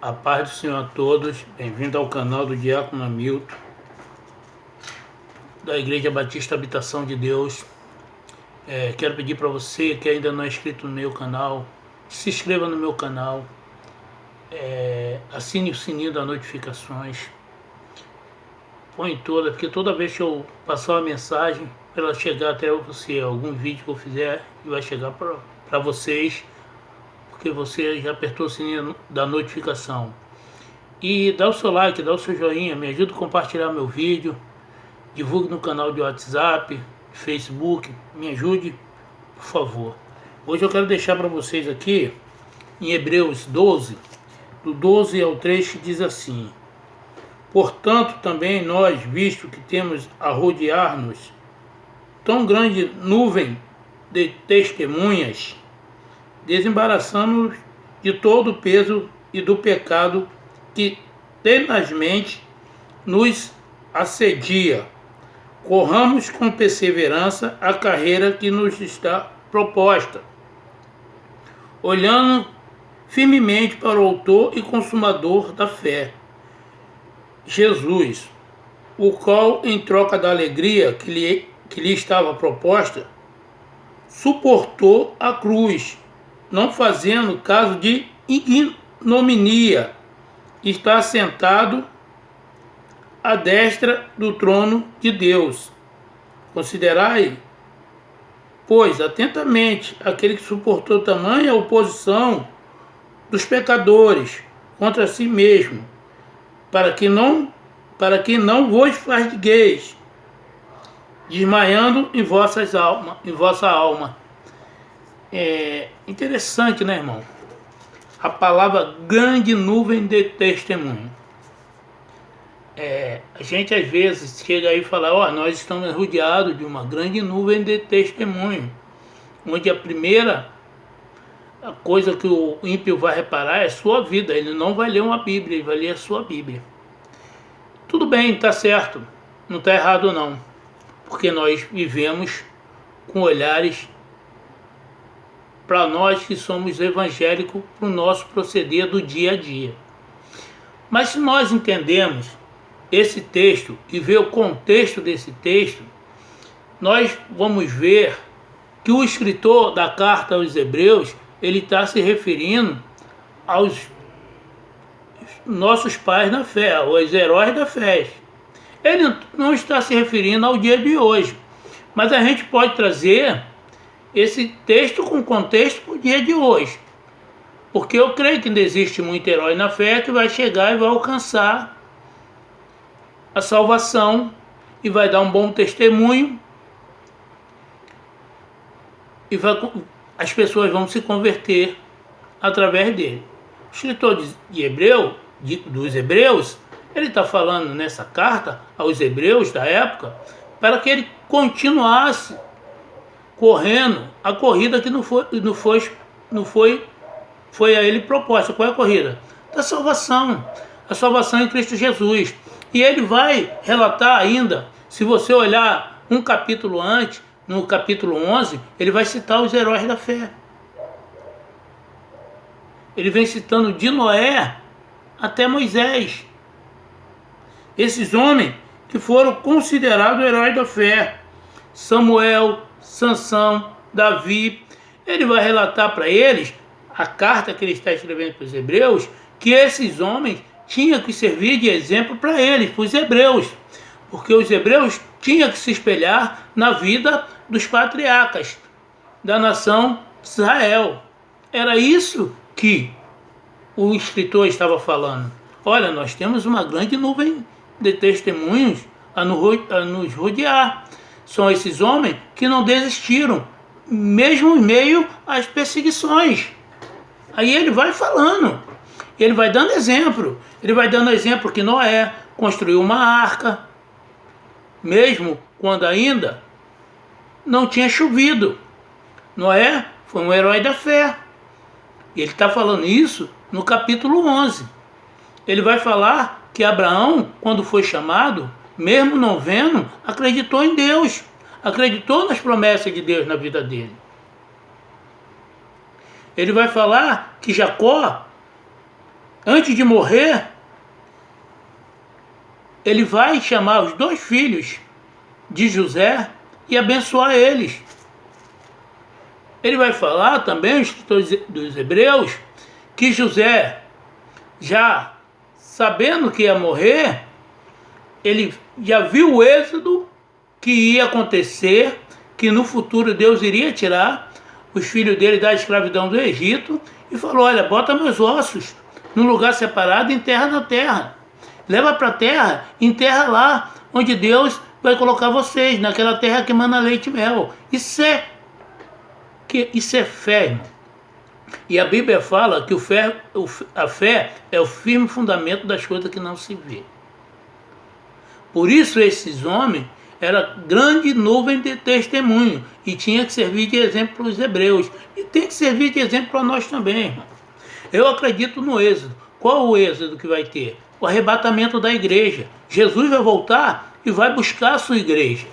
A paz do Senhor a todos, bem-vindo ao canal do Diácono Hamilton, da Igreja Batista Habitação de Deus. Quero pedir para você que ainda não é inscrito no meu canal, se inscreva no meu canal, assine o sininho das notificações, porque toda vez que eu passar uma mensagem, ela chegar até você, algum vídeo que eu fizer, vai chegar para vocês, porque você já apertou o sininho da notificação. E dá o seu like, dá o seu joinha, me ajuda a compartilhar meu vídeo, divulgue no canal de WhatsApp, Facebook, me ajude, por favor. Hoje eu quero deixar para vocês aqui, em Hebreus 12, do 12 ao 3, que diz assim: portanto também nós, visto que temos a rodear-nos tão grande nuvem de testemunhas, desembaraçamos de todo o peso e do pecado que tenazmente nos assedia. Corramos com perseverança a carreira que nos está proposta, olhando firmemente para o autor e consumador da fé, Jesus, o qual, em troca da alegria que lhe estava proposta, suportou a cruz, não fazendo caso de ignomínia. Está sentado à destra do trono de Deus. Considerai, pois, atentamente aquele que suportou tamanha oposição dos pecadores contra si mesmo, para que não vos fadigueis, desmaiando em vossa alma. É interessante, né, irmão? A palavra grande nuvem de testemunho. A gente às vezes chega aí e fala, nós estamos rodeados de uma grande nuvem de testemunho, onde a primeira coisa que o ímpio vai reparar é a sua vida. Ele não vai ler uma Bíblia, ele vai ler a sua Bíblia. Tudo bem, está certo, não está errado não, porque nós vivemos com olhares para nós que somos evangélicos, para o nosso proceder do dia a dia. Mas se nós entendemos esse texto e ver o contexto desse texto, nós vamos ver que o escritor da carta aos Hebreus, ele está se referindo aos nossos pais na fé, aos heróis da fé. Ele não está se referindo ao dia de hoje, mas a gente pode trazer esse texto com contexto para o dia de hoje, porque eu creio que ainda existe muito herói na fé que vai chegar e vai alcançar a salvação e vai dar um bom testemunho e as pessoas vão se converter através dele. O escritor dos Hebreus, ele está falando nessa carta aos Hebreus da época para que ele continuasse correndo a corrida que não foi a ele proposta. Qual é a corrida? Da salvação. A salvação em Cristo Jesus. E ele vai relatar ainda, se você olhar um capítulo antes, no capítulo 11, ele vai citar os heróis da fé. Ele vem citando de Noé até Moisés. Esses homens que foram considerados heróis da fé. Samuel, Sansão, Davi. Ele vai relatar para eles, a carta que ele está escrevendo para os hebreus, que esses homens tinham que servir de exemplo para eles, para os hebreus, porque os hebreus tinham que se espelhar na vida dos patriarcas da nação de Israel. Era isso que o escritor estava falando. Olha, nós temos uma grande nuvem de testemunhos a nos rodear. São esses homens que não desistiram, mesmo em meio às perseguições. Aí ele vai falando, ele vai dando exemplo. Ele vai dando exemplo que Noé construiu uma arca, mesmo quando ainda não tinha chovido. Noé foi um herói da fé. Ele está falando isso no capítulo 11. Ele vai falar que Abraão, quando foi chamado, mesmo não vendo, acreditou em Deus, acreditou nas promessas de Deus na vida dele. Ele vai falar que Jacó antes de morrer, ele vai chamar os 2 filhos de José e abençoar eles. Ele vai falar também, o escritor dos Hebreus, que José, já sabendo que ia morrer, ele já viu o êxodo que ia acontecer, que no futuro Deus iria tirar os filhos dele da escravidão do Egito, e falou: olha, bota meus ossos num lugar separado e enterra na terra. Leva para a terra, enterra lá, onde Deus vai colocar vocês, naquela terra que emana leite e mel. Isso é fé, irmão. E a Bíblia fala que a fé é o firme fundamento das coisas que não se vê. Por isso esses homens eram grande nuvem de testemunho e tinha que servir de exemplo para os hebreus. E tem que servir de exemplo para nós também, irmão. Eu acredito no êxodo. Qual o êxodo que vai ter? O arrebatamento da igreja. Jesus vai voltar e vai buscar a sua igreja.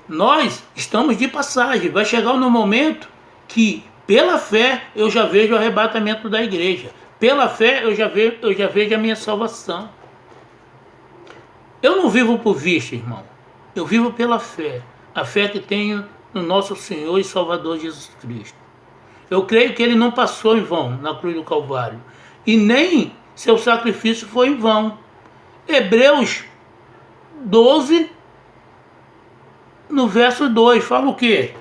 Nós estamos de passagem. Vai chegar no momento que, pela fé, eu já vejo o arrebatamento da igreja. Pela fé, eu já vejo a minha salvação. Eu não vivo por vista, irmão. Eu vivo pela fé. A fé que tenho no nosso Senhor e Salvador Jesus Cristo. Eu creio que ele não passou em vão na cruz do Calvário. E nem seu sacrifício foi em vão. Hebreus 12, no verso 2, fala o quê?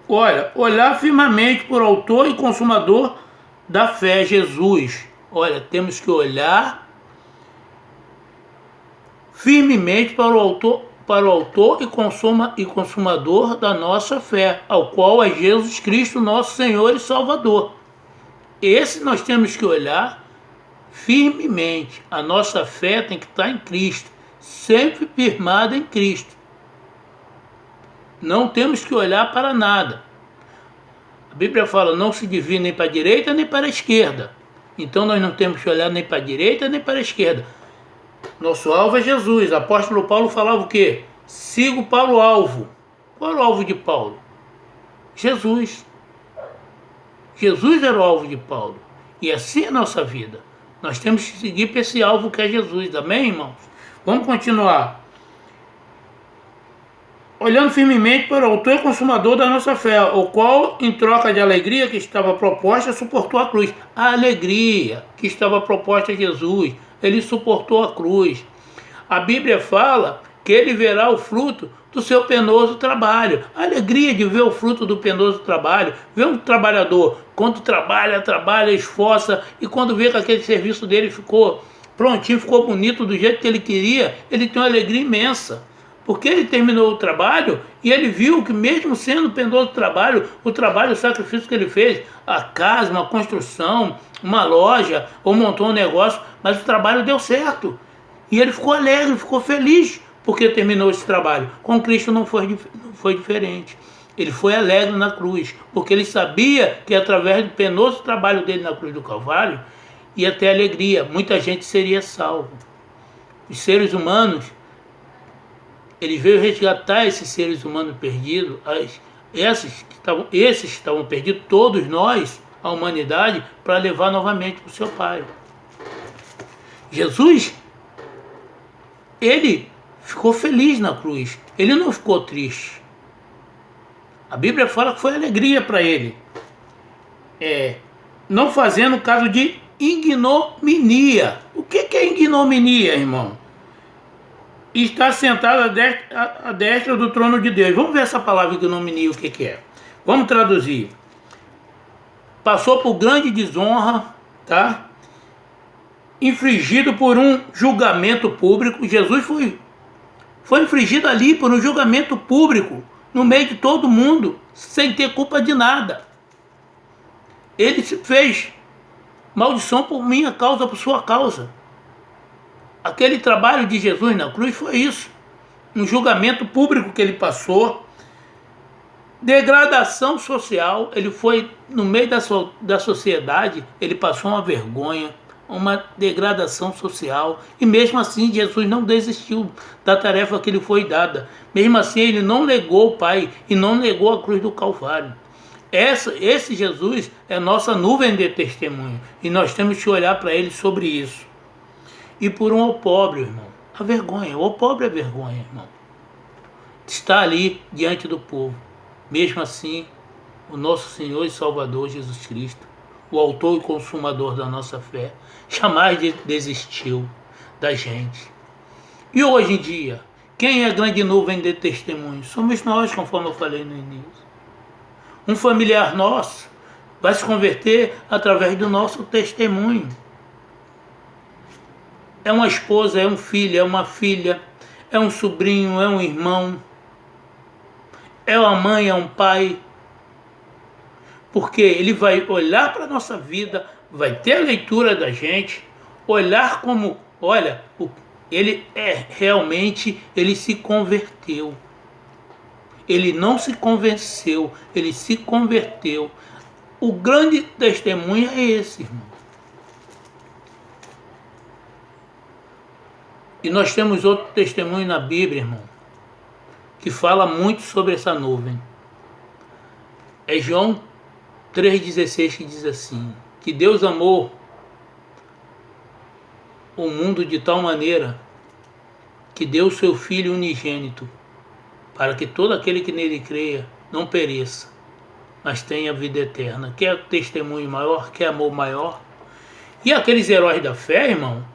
Olha, olhar firmemente por autor e consumador da fé, Jesus. Olha, temos que olhar firmemente para o autor e consumador da nossa fé, ao qual é Jesus Cristo, nosso Senhor e Salvador. Esse nós temos que olhar firmemente. A nossa fé tem que estar em Cristo, sempre firmada em Cristo. Não temos que olhar para nada. A Bíblia fala: não se divide nem para a direita nem para a esquerda. Então nós não temos que olhar nem para a direita nem para a esquerda. Nosso alvo é Jesus. O apóstolo Paulo falava o quê? Sigo para o alvo. Qual era o alvo de Paulo? Jesus. Jesus era o alvo de Paulo. E assim é a nossa vida. Nós temos que seguir para esse alvo que é Jesus. Amém, irmãos? Vamos continuar. Olhando firmemente para o autor e consumador da nossa fé, o qual, em troca de alegria que estava proposta, suportou a cruz. A alegria que estava proposta a Jesus, ele suportou a cruz. A Bíblia fala que ele verá o fruto do seu penoso trabalho. A alegria de ver o fruto do penoso trabalho. Ver um trabalhador, quando trabalha, esforça, e quando vê que aquele serviço dele ficou prontinho, ficou bonito do jeito que ele queria, ele tem uma alegria imensa. Porque ele terminou o trabalho e ele viu que, mesmo sendo penoso trabalho, o sacrifício que ele fez, a casa, uma construção, uma loja, ou montou um negócio, mas o trabalho deu certo. E ele ficou alegre, ficou feliz porque terminou esse trabalho. Com Cristo não foi diferente. Ele foi alegre na cruz, porque ele sabia que através do penoso trabalho dele na cruz do Calvário, ia ter alegria. Muita gente seria salvo. Os seres humanos, ele veio resgatar esses seres humanos perdidos, esses que estavam perdidos, todos nós, a humanidade, para levar novamente para o seu Pai. Jesus, ele ficou feliz na cruz, ele não ficou triste. A Bíblia fala que foi alegria para ele. Não fazendo caso de ignominia. O que é ignominia, irmão? Está sentado à destra do trono de Deus. Vamos ver essa palavra ignominia, o que é. Vamos traduzir. Passou por grande desonra, tá? Infligido por um julgamento público. Jesus foi infligido ali por um julgamento público, no meio de todo mundo, sem ter culpa de nada. Ele se fez maldição por minha causa, por sua causa. Aquele trabalho de Jesus na cruz foi isso. Um julgamento público que ele passou. Degradação social. Ele foi no meio da sociedade. Ele passou uma vergonha, uma degradação social. E mesmo assim Jesus não desistiu da tarefa que lhe foi dada. Mesmo assim ele não negou o Pai e não negou a cruz do Calvário. Esse Jesus é nossa nuvem de testemunho. E nós temos que olhar para ele sobre isso. E por um opróbrio, irmão. A vergonha. O opróbrio é vergonha, irmão. Está ali diante do povo. Mesmo assim, o nosso Senhor e Salvador Jesus Cristo, o autor e consumador da nossa fé, jamais desistiu da gente. E hoje em dia, quem é a grande nuvem de testemunho? Somos nós, conforme eu falei no início. Um familiar nosso vai se converter através do nosso testemunho. É uma esposa, é um filho, é uma filha, é um sobrinho, é um irmão, é uma mãe, é um pai. Porque ele vai olhar para a nossa vida, vai ter a leitura da gente, olhar como, olha, ele realmente, ele se converteu. Ele não se convenceu, ele se converteu. O grande testemunho é esse, irmão. E nós temos outro testemunho na Bíblia, irmão, que fala muito sobre essa nuvem. É João 3,16 que diz assim, que Deus amou o mundo de tal maneira que deu o seu Filho unigênito, para que todo aquele que nele creia não pereça, mas tenha vida eterna. Quer testemunho maior? Quer amor maior? E aqueles heróis da fé, irmão,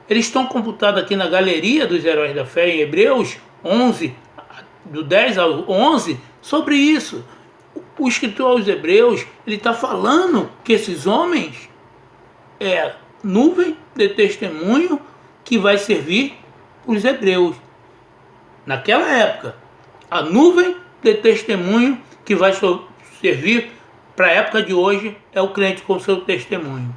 eles estão computados aqui na galeria dos heróis da fé, em Hebreus 11, do 10 ao 11, sobre isso. O escritor aos Hebreus, ele está falando que esses homens é nuvem de testemunho que vai servir os hebreus. Naquela época, a nuvem de testemunho que vai servir para a época de hoje é o crente com seu testemunho.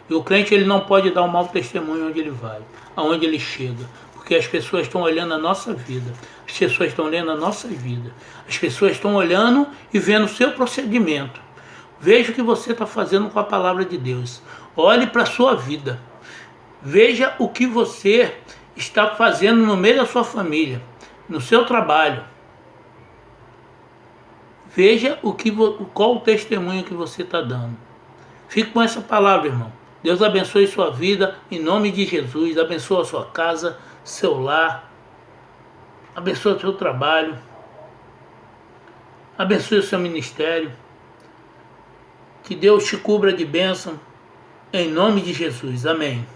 E o crente, ele não pode dar um mau testemunho onde ele vai, aonde ele chega, porque as pessoas estão olhando a nossa vida, as pessoas estão lendo a nossa vida, as pessoas estão olhando e vendo o seu procedimento. Veja o que você está fazendo com a palavra de Deus. Olhe para a sua vida. Veja o que você está fazendo no meio da sua família, no seu trabalho. Veja qual o testemunho que você está dando. Fique com essa palavra, irmão. Deus abençoe sua vida, em nome de Jesus. Abençoe a sua casa, seu lar. Abençoe o seu trabalho. Abençoe o seu ministério. Que Deus te cubra de bênção, em nome de Jesus. Amém.